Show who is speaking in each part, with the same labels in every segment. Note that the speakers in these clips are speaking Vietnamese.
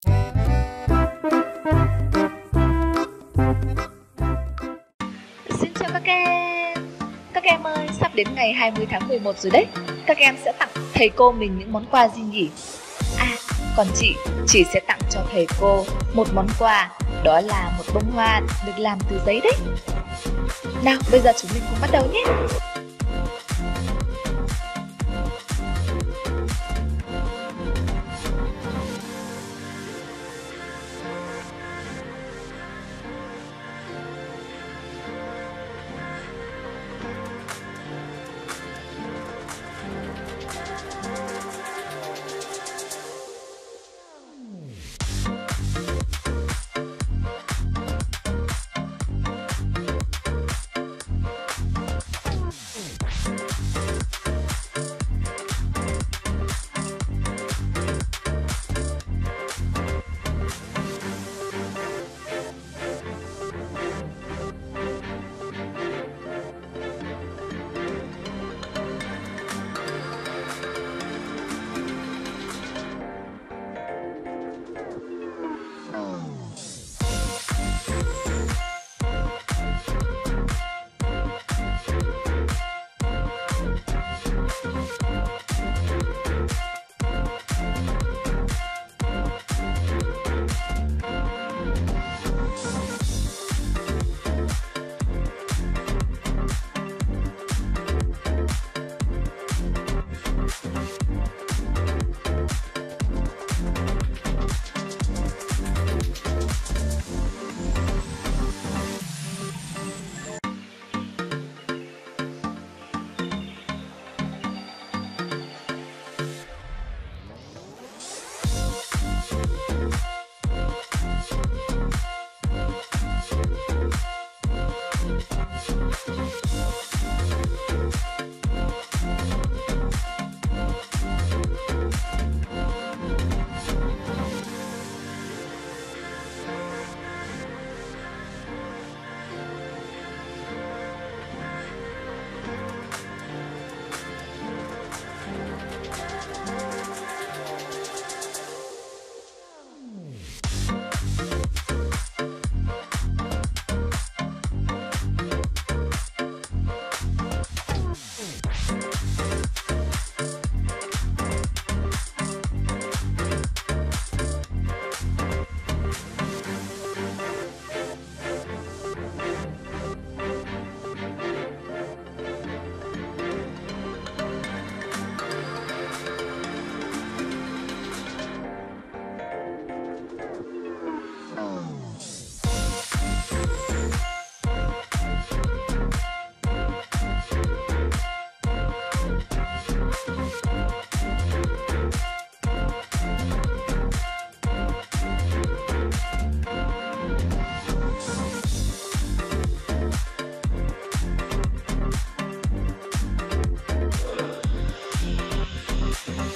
Speaker 1: Xin chào các em. Các em ơi, sắp đến ngày 20 tháng 11 rồi đấy. Các em sẽ tặng thầy cô mình những món quà gì nhỉ? Còn chị sẽ tặng cho thầy cô một món quà, đó là một bông hoa được làm từ giấy đấy. Nào, bây giờ chúng mình cùng bắt đầu nhé.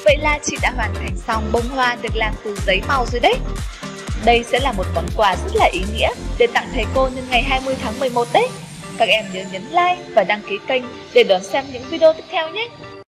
Speaker 1: Vậy là chị đã hoàn thành xong bông hoa được làm từ giấy màu rồi đấy. Đây sẽ là một món quà rất là ý nghĩa để tặng thầy cô nhân ngày 20 tháng 11 đấy. Các em nhớ nhấn like và đăng ký kênh để đón xem những video tiếp theo nhé.